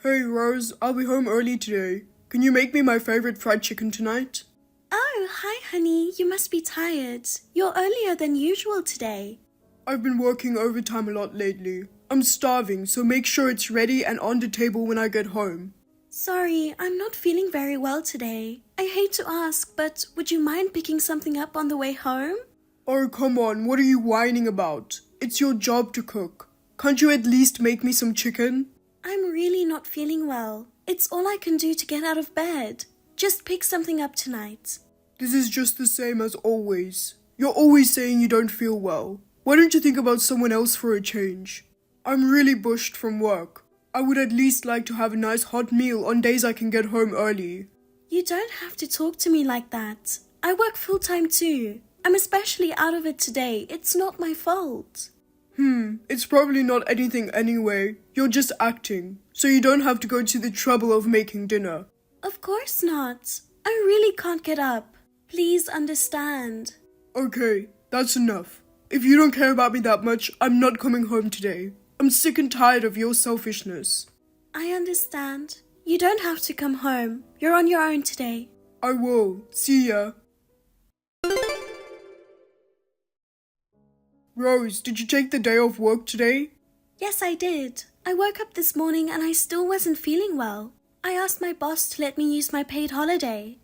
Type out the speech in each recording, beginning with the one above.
Hey Rose, I'll be home early today. Can you make me my favorite fried chicken tonight? Oh, hi honey, you must be tired. You're earlier than usual today. I've been working overtime a lot lately. I'm starving, so make sure it's ready and on the table when I get home. Sorry, I'm not feeling very well today. I hate to ask, but would you mind picking something up on the way home? Oh, come on, what are you whining about? It's your job to cook. Can't you at least make me some chicken? I'm really not feeling well. It's all I can do to get out of bed. Just pick something up tonight. This is just the same as always. You're always saying you don't feel well. Why don't you think about someone else for a change? I'm really bushed from work. I would at least like to have a nice hot meal on days I can get home early. You don't have to talk to me like that. I work full-time too. I'm especially out of it today. It's not my fault. It's probably not anything anyway. You're just acting, so you don't have to go to the trouble of making dinner. Of course not. I really can't get up. Please understand. Okay, that's enough. If you don't care about me that much, I'm not coming home today. I'm sick and tired of your selfishness. I understand. You don't have to come home. You're on your own today. I will. See ya. Rose, did you take the day off work today? Yes, I did. I woke up this morning and I still wasn't feeling well. I asked my boss to let me use my paid holiday.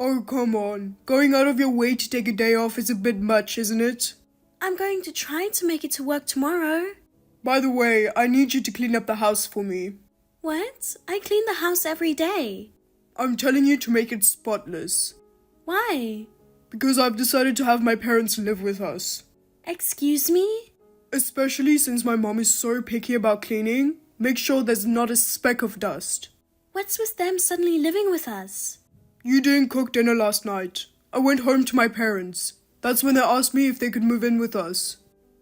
Oh, come on. Going out of your way to take a day off is a bit much, isn't it? I'm going to try to make it to work tomorrow. By the way, I need you to clean up the house for me. What? I clean the house every day. I'm telling you to make it spotless. Why? Because I've decided to have my parents live with us. Excuse me? Especially since my mom is so picky about cleaning, make sure there's not a speck of dust. What's with them suddenly living with us? You didn't cook dinner last night. I went home to my parents. That's when they asked me if they could move in with us.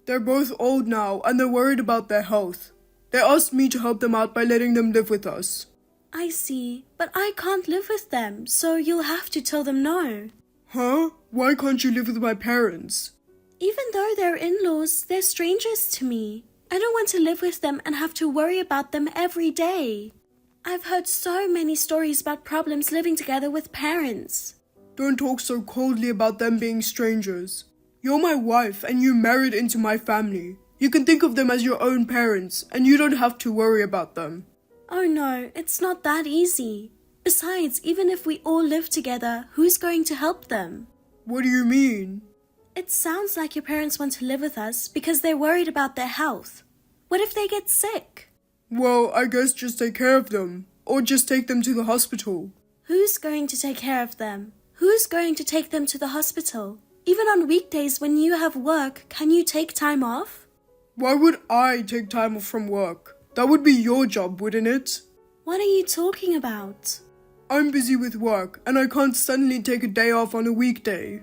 They're both old now and they're worried about their health. They asked me to help them out by letting them live with us. I see, but I can't live with them, so you'll have to tell them no. Huh? Why can't you live with my parents? Even though they're in-laws, they're strangers to me. I don't want to live with them and have to worry about them every day. I've heard so many stories about problems living together with parents. Don't talk so coldly about them being strangers. You're my wife and you married into my family. You can think of them as your own parents and you don't have to worry about them. Oh no, it's not that easy. Besides, even if we all live together, who's going to help them? What do you mean? It sounds like your parents want to live with us because they're worried about their health. What if they get sick? Well, I guess just take care of them. Or just take them to the hospital. Who's going to take care of them? Who's going to take them to the hospital? Even on weekdays when you have work, can you take time off? Why would I take time off from work? That would be your job, wouldn't it? What are you talking about? I'm busy with work and I can't suddenly take a day off on a weekday.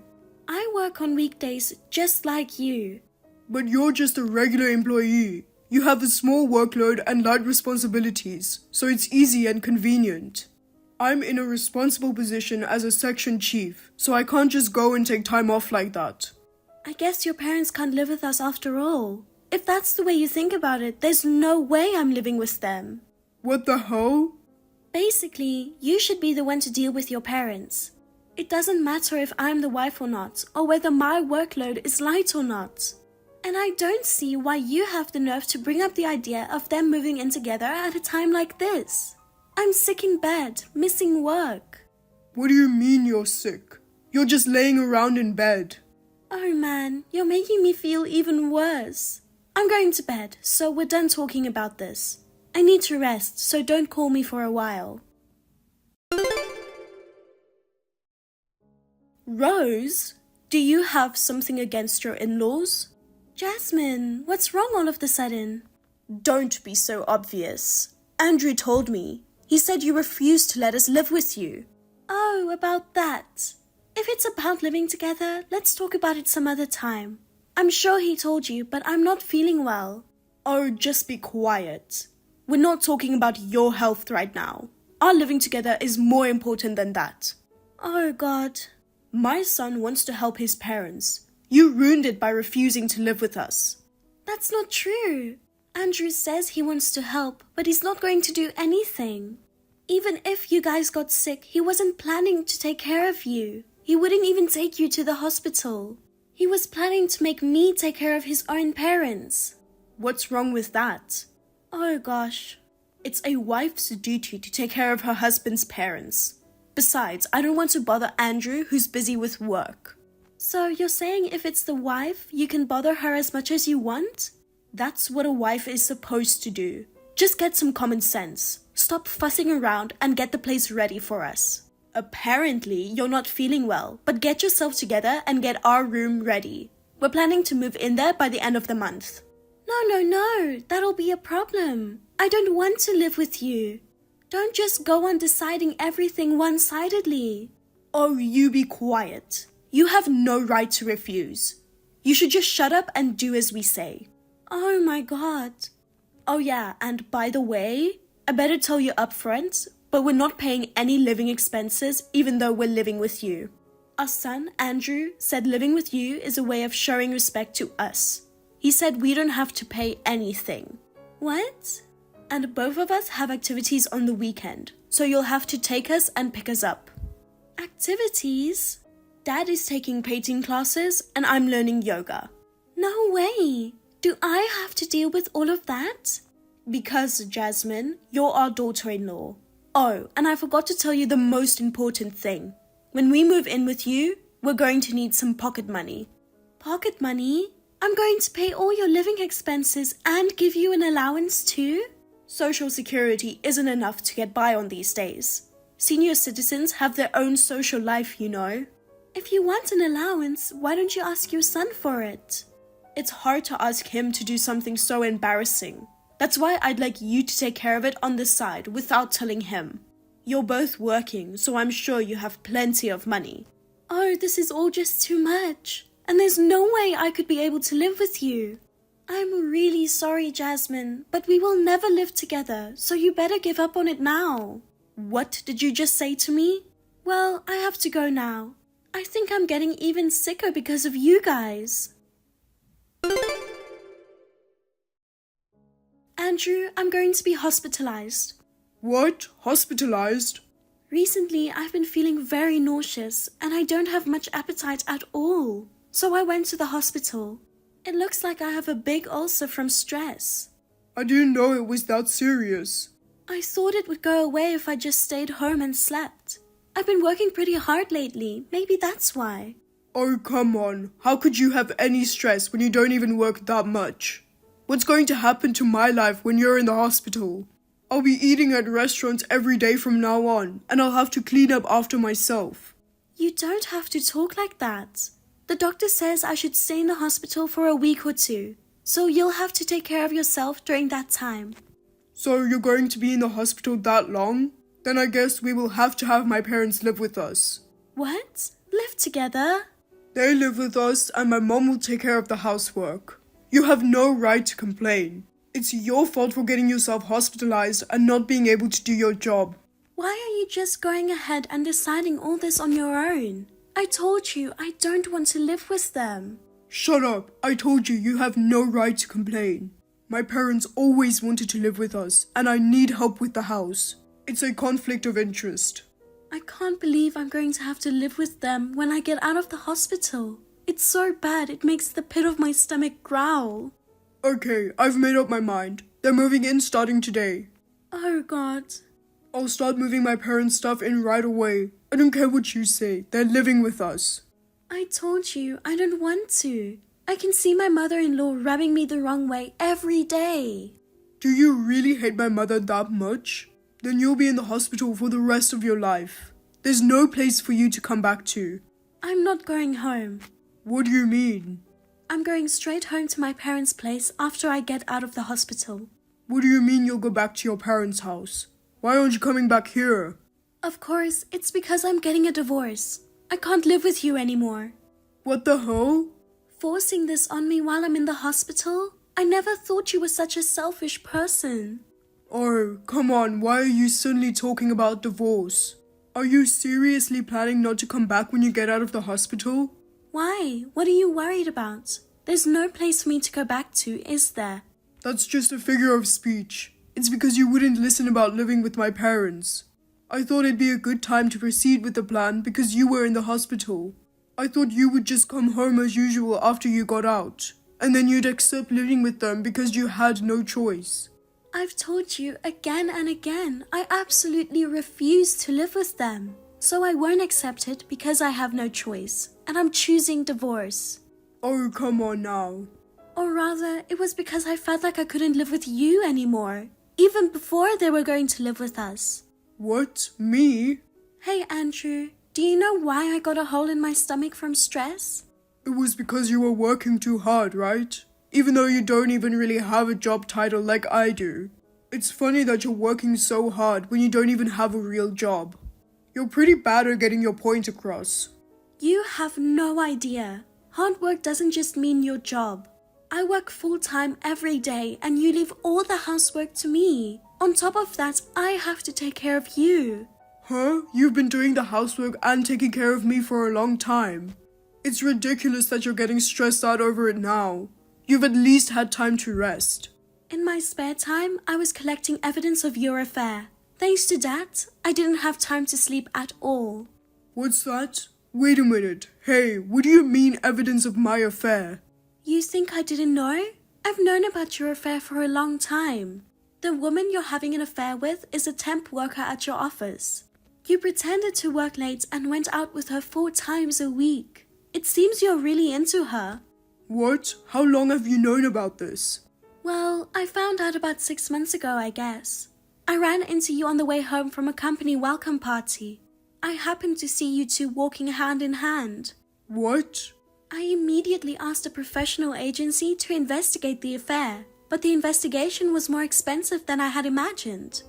I work on weekdays just like you. But you're just a regular employee. You have a small workload and light responsibilities, so it's easy and convenient. I'm in a responsible position as a section chief, so I can't just go and take time off like that. I guess your parents can't live with us after all. If that's the way you think about it, there's no way I'm living with them. What the hell? Basically, you should be the one to deal with your parents. It doesn't matter if I'm the wife or not, or whether my workload is light or not. And I don't see why you have the nerve to bring up the idea of them moving in together at a time like this. I'm sick in bed, missing work. What do you mean you're sick? You're just laying around in bed. Oh man, you're making me feel even worse. I'm going to bed, so we're done talking about this. I need to rest, so don't call me for a while. Rose, do you have something against your in-laws? Jasmine, what's wrong all of a sudden? Don't be so obvious. Andrew told me. He said you refused to let us live with you. Oh, about that. If it's about living together, let's talk about it some other time. I'm sure he told you, but I'm not feeling well. Oh, just be quiet. We're not talking about your health right now. Our living together is more important than that. Oh, God. My son wants to help his parents. You ruined it by refusing to live with us. That's not true. Andrew says he wants to help, but he's not going to do anything. Even if you guys got sick, he wasn't planning to take care of you. He wouldn't even take you to the hospital. He was planning to make me take care of his own parents. What's wrong with that? Oh gosh. It's a wife's duty to take care of her husband's parents. Besides, I don't want to bother Andrew, who's busy with work. So you're saying if it's the wife, you can bother her as much as you want? That's what a wife is supposed to do. Just get some common sense. Stop fussing around and get the place ready for us. Apparently, you're not feeling well, but get yourself together and get our room ready. We're planning to move in there by the end of the month. No, that'll be a problem. I don't want to live with you. Don't just go on deciding everything one-sidedly. Oh, you be quiet. You have no right to refuse. You should just shut up and do as we say. Oh my god. Oh yeah, and by the way, I better tell you up front, but we're not paying any living expenses even though we're living with you. Our son, Andrew, said living with you is a way of showing respect to us. He said we don't have to pay anything. What? And both of us have activities on the weekend, so you'll have to take us and pick us up. Activities? Dad is taking painting classes and I'm learning yoga. No way. Do I have to deal with all of that? Because, Jasmine, you're our daughter-in-law. Oh, and I forgot to tell you the most important thing. When we move in with you, we're going to need some pocket money. Pocket money? I'm going to pay all your living expenses and give you an allowance too? Social Security isn't enough to get by on these days. Senior citizens have their own social life, you know. If you want an allowance, why don't you ask your son for it? It's hard to ask him to do something so embarrassing. That's why I'd like you to take care of it on the side without telling him. You're both working, so I'm sure you have plenty of money. Oh, this is all just too much. And there's no way I could be able to live with you. I'm really sorry, Jasmine, but we will never live together, so you better give up on it now. What did you just say to me? Well, I have to go now. I think I'm getting even sicker because of you guys. Andrew, I'm going to be hospitalized. What? Hospitalized? Recently, I've been feeling very nauseous and I don't have much appetite at all. So I went to the hospital. It looks like I have a big ulcer from stress. I didn't know it was that serious. I thought it would go away if I just stayed home and slept. I've been working pretty hard lately. Maybe that's why. Oh, come on. How could you have any stress when you don't even work that much? What's going to happen to my life when you're in the hospital? I'll be eating at restaurants every day from now on, and I'll have to clean up after myself. You don't have to talk like that. The doctor says I should stay in the hospital for a week or two, so you'll have to take care of yourself during that time. So you're going to be in the hospital that long? Then I guess we will have to have my parents live with us. What? Live together? They live with us and my mom will take care of the housework. You have no right to complain. It's your fault for getting yourself hospitalized and not being able to do your job. Why are you just going ahead and deciding all this on your own? I told you I don't want to live with them. Shut up. I told you you have no right to complain. My parents always wanted to live with us and I need help with the house. It's a conflict of interest. I can't believe I'm going to have to live with them when I get out of the hospital. It's so bad it makes the pit of my stomach growl. Okay, I've made up my mind. They're moving in starting today. Oh God. I'll start moving my parents' stuff in right away. I don't care what you say. They're living with us. I told you I don't want to. I can see my mother-in-law rubbing me the wrong way every day. Do you really hate my mother that much? Then you'll be in the hospital for the rest of your life. There's no place for you to come back to. I'm not going home. What do you mean? I'm going straight home to my parents' place after I get out of the hospital. What do you mean you'll go back to your parents' house? Why aren't you coming back here? Of course, it's because I'm getting a divorce. I can't live with you anymore. What the hell? Forcing this on me while I'm in the hospital? I never thought you were such a selfish person. Oh, come on, why are you suddenly talking about divorce? Are you seriously planning not to come back when you get out of the hospital? Why? What are you worried about? There's no place for me to go back to, is there? That's just a figure of speech. It's because you wouldn't listen about living with my parents. I thought it'd be a good time to proceed with the plan because you were in the hospital. I thought you would just come home as usual after you got out, and then you'd accept living with them because you had no choice. I've told you again and again, I absolutely refuse to live with them. So I won't accept it because I have no choice, and I'm choosing divorce. Oh, come on now. Or rather, it was because I felt like I couldn't live with you anymore, even before they were going to live with us. What? Me? Hey Andrew, do you know why I got a hole in my stomach from stress? It was because you were working too hard, right? Even though you don't even really have a job title like I do. It's funny that you're working so hard when you don't even have a real job. You're pretty bad at getting your point across. You have no idea. Hard work doesn't just mean your job. I work full-time every day and you leave all the housework to me. On top of that, I have to take care of you. Huh? You've been doing the housework and taking care of me for a long time. It's ridiculous that you're getting stressed out over it now. You've at least had time to rest. In my spare time, I was collecting evidence of your affair. Thanks to that, I didn't have time to sleep at all. What's that? Wait a minute. Hey, what do you mean evidence of my affair? You think I didn't know? I've known about your affair for a long time. The woman you're having an affair with is a temp worker at your office. You pretended to work late and went out with her 4 times a week. It seems you're really into her. What? How long have you known about this? Well, I found out about 6 months ago, I guess. I ran into you on the way home from a company welcome party. I happened to see you two walking hand in hand. What? I immediately asked a professional agency to investigate the affair, but the investigation was more expensive than I had imagined.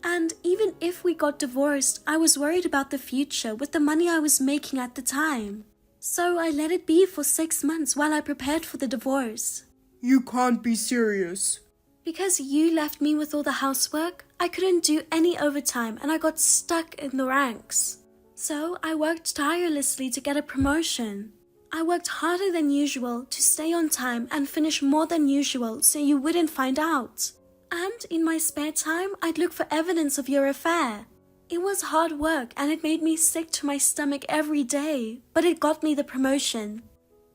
And even if we got divorced, I was worried about the future with the money I was making at the time. So I let it be for 6 months while I prepared for the divorce. You can't be serious. Because you left me with all the housework, I couldn't do any overtime and I got stuck in the ranks. So I worked tirelessly to get a promotion. I worked harder than usual to stay on time and finish more than usual so you wouldn't find out. And in my spare time, I'd look for evidence of your affair. It was hard work and it made me sick to my stomach every day, but it got me the promotion.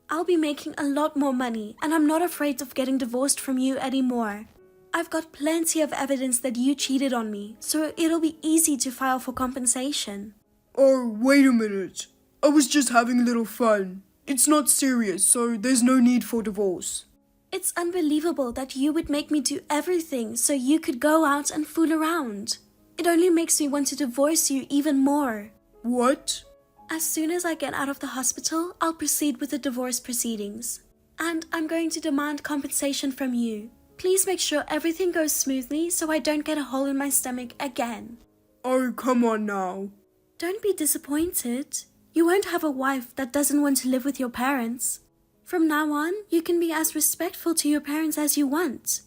I'll be making a lot more money and I'm not afraid of getting divorced from you anymore. I've got plenty of evidence that you cheated on me, so it'll be easy to file for compensation. Oh, wait a minute. I was just having a little fun. It's not serious, so there's no need for divorce. It's unbelievable that you would make me do everything so you could go out and fool around. It only makes me want to divorce you even more. What? As soon as I get out of the hospital, I'll proceed with the divorce proceedings. And I'm going to demand compensation from you. Please make sure everything goes smoothly so I don't get a hole in my stomach again. Oh, come on now. Don't be disappointed. You won't have a wife that doesn't want to live with your parents. From now on, you can be as respectful to your parents as you want.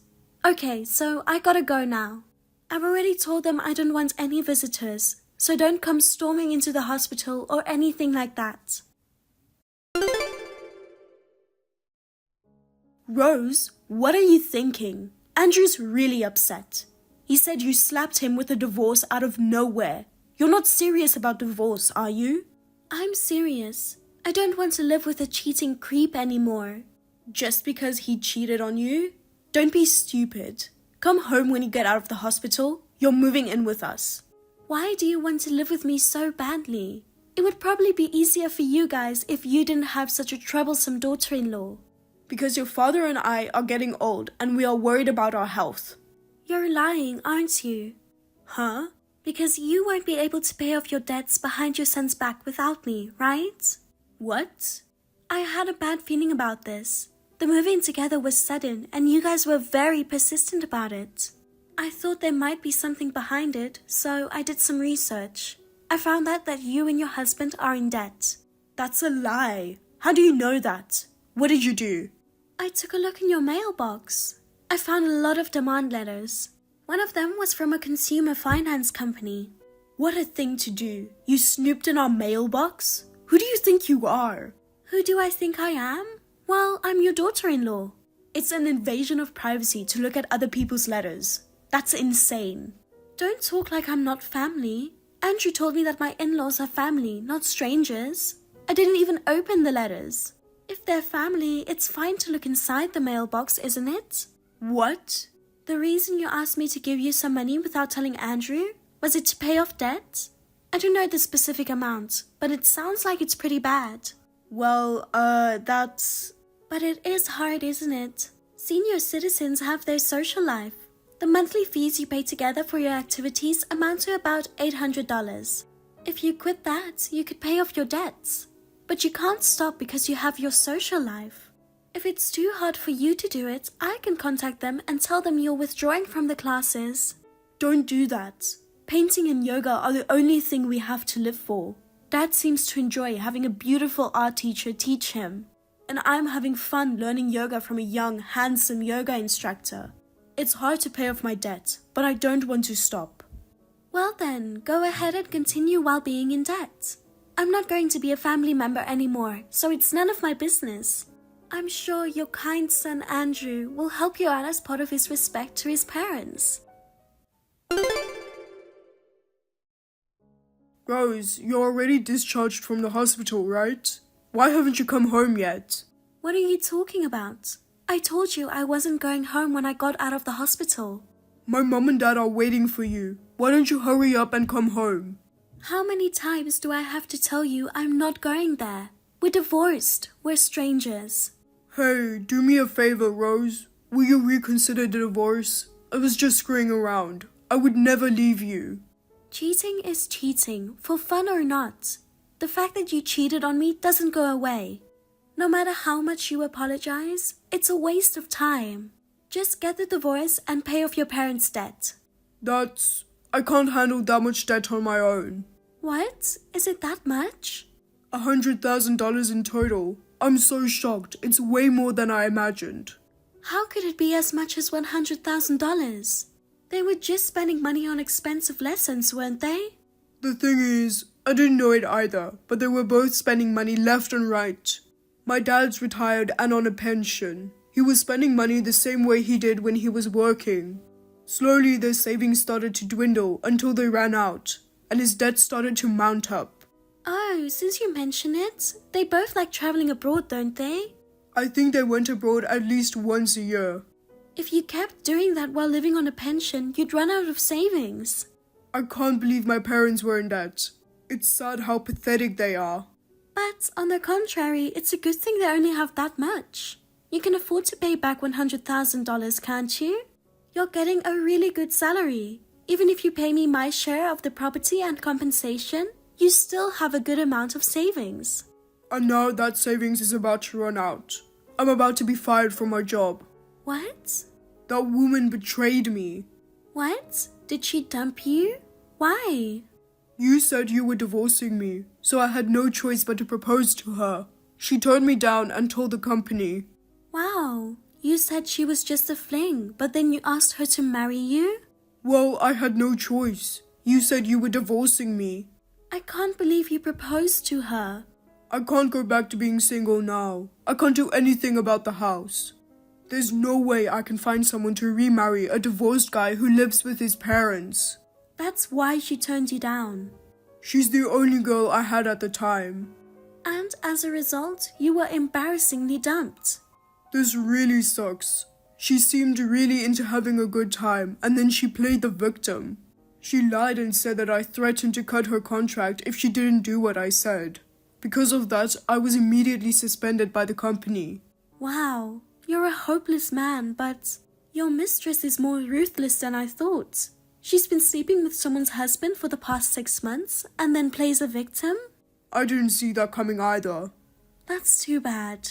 Okay, so I gotta go now. I've already told them I don't want any visitors, so don't come storming into the hospital or anything like that. Rose, what are you thinking? Andrew's really upset. He said you slapped him with a divorce out of nowhere. You're not serious about divorce, are you? I'm serious. I don't want to live with a cheating creep anymore. Just because he cheated on you? Don't be stupid. Come home when you get out of the hospital. You're moving in with us. Why do you want to live with me so badly? It would probably be easier for you guys if you didn't have such a troublesome daughter-in-law. Because your father and I are getting old and we are worried about our health. You're lying, aren't you? Huh? Because you won't be able to pay off your debts behind your son's back without me, right? What? I had a bad feeling about this. The moving together was sudden and you guys were very persistent about it. I thought there might be something behind it, so I did some research. I found out that you and your husband are in debt. That's a lie. How do you know that? What did you do? I took a look in your mailbox. I found a lot of demand letters. One of them was from a consumer finance company. What a thing to do. You snooped in our mailbox? Who do you think you are? Who do I think I am? Well, I'm your daughter-in-law. It's an invasion of privacy to look at other people's letters. That's insane. Don't talk like I'm not family. Andrew told me that my in-laws are family, not strangers. I didn't even open the letters. If they're family, it's fine to look inside the mailbox, isn't it? What? The reason you asked me to give you some money without telling Andrew, was it to pay off debt? I don't know the specific amount, but it sounds like it's pretty bad. Well, that's... But it is hard, isn't it? Senior citizens have their social life. The monthly fees you pay together for your activities amount to about $800. If you quit that, you could pay off your debts. But you can't stop because you have your social life. If it's too hard for you to do it, I can contact them and tell them you're withdrawing from the classes. Don't do that. Painting and yoga are the only thing we have to live for. Dad seems to enjoy having a beautiful art teacher teach him. And I'm having fun learning yoga from a young, handsome yoga instructor. It's hard to pay off my debt, but I don't want to stop. Well then, go ahead and continue while being in debt. I'm not going to be a family member anymore, so it's none of my business. I'm sure your kind son Andrew will help you out as part of his respect to his parents. Rose, you're already discharged from the hospital, right? Why haven't you come home yet? What are you talking about? I told you I wasn't going home when I got out of the hospital. My mom and dad are waiting for you. Why don't you hurry up and come home? How many times do I have to tell you I'm not going there? We're divorced. We're strangers. Hey, do me a favor, Rose. Will you reconsider the divorce? I was just screwing around. I would never leave you. Cheating is cheating, for fun or not. The fact that you cheated on me doesn't go away. No matter how much you apologize, it's a waste of time. Just get the divorce and pay off your parents' debt. I can't handle that much debt on my own. What? Is it that much? $100,000 in total. I'm so shocked. It's way more than I imagined. How could it be as much as $100,000? They were just spending money on expensive lessons, weren't they? The thing is, I didn't know it either, but they were both spending money left and right. My dad's retired and on a pension. He was spending money the same way he did when he was working. Slowly, their savings started to dwindle until they ran out, and his debt started to mount up. Oh, since you mention it, they both like traveling abroad, don't they? I think they went abroad at least once a year. If you kept doing that while living on a pension, you'd run out of savings. I can't believe my parents were in debt. It's sad how pathetic they are. But, on the contrary, it's a good thing they only have that much. You can afford to pay back $100,000, can't you? You're getting a really good salary. Even if you pay me my share of the property and compensation, you still have a good amount of savings. And now that savings is about to run out. I'm about to be fired from my job. What? That woman betrayed me. What? Did she dump you? Why? You said you were divorcing me, so I had no choice but to propose to her. She turned me down and told the company. Wow, you said she was just a fling, but then you asked her to marry you? Well, I had no choice. You said you were divorcing me. I can't believe you proposed to her. I can't go back to being single now. I can't do anything about the house. There's no way I can find someone to remarry a divorced guy who lives with his parents. That's why she turned you down. She's the only girl I had at the time. And as a result, you were embarrassingly dumped. This really sucks. She seemed really into having a good time, and then she played the victim. She lied and said that I threatened to cut her contract if she didn't do what I said. Because of that, I was immediately suspended by the company. Wow, you're a hopeless man, but your mistress is more ruthless than I thought. She's been sleeping with someone's husband for the past 6 months and then plays a victim? I didn't see that coming either. That's too bad.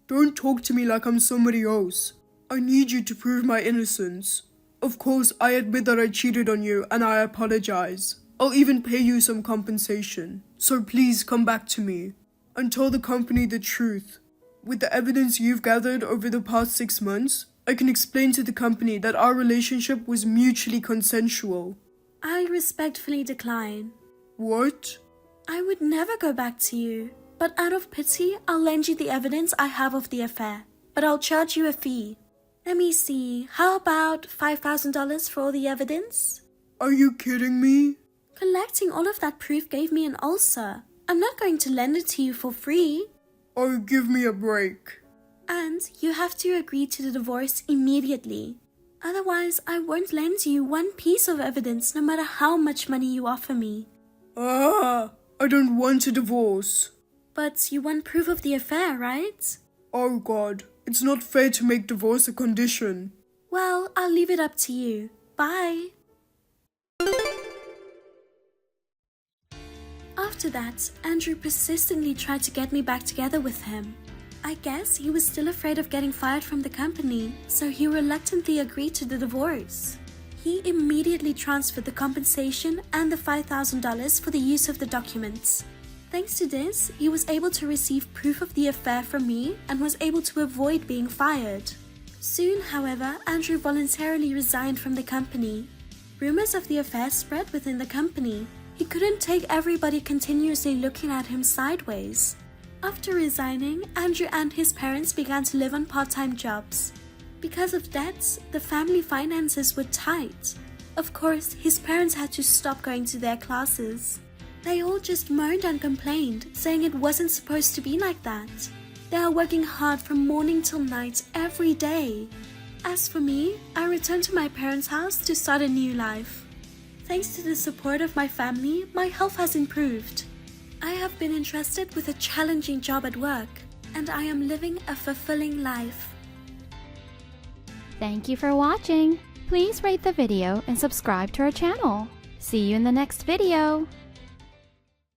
Don't talk to me like I'm somebody else. I need you to prove my innocence. Of course, I admit that I cheated on you and I apologize. I'll even pay you some compensation. So please come back to me and tell the company the truth. With the evidence you've gathered over the past 6 months, I can explain to the company that our relationship was mutually consensual. I respectfully decline. What? I would never go back to you, but out of pity, I'll lend you the evidence I have of the affair, but I'll charge you a fee. Let me see, how about $5,000 for all the evidence? Are you kidding me? Collecting all of that proof gave me an ulcer. I'm not going to lend it to you for free. Or give me a break. And you have to agree to the divorce immediately. Otherwise, I won't lend you one piece of evidence no matter how much money you offer me. I don't want a divorce. But you want proof of the affair, right? Oh God, it's not fair to make divorce a condition. Well, I'll leave it up to you. Bye. After that, Andrew persistently tried to get me back together with him. I guess he was still afraid of getting fired from the company, so he reluctantly agreed to the divorce. He immediately transferred the compensation and the $5,000 for the use of the documents. Thanks to this, he was able to receive proof of the affair from me and was able to avoid being fired. Soon, however, Andrew voluntarily resigned from the company. Rumors of the affair spread within the company. He couldn't take everybody continuously looking at him sideways. After resigning, Andrew and his parents began to live on part-time jobs. Because of debts, the family finances were tight. Of course, his parents had to stop going to their classes. They all just moaned and complained, saying it wasn't supposed to be like that. They are working hard from morning till night every day. As for me, I returned to my parents' house to start a new life. Thanks to the support of my family, my health has improved. I have been entrusted with a challenging job at work, and I am living a fulfilling life. Thank you for watching. Please rate the video and subscribe to our channel. See you in the next video.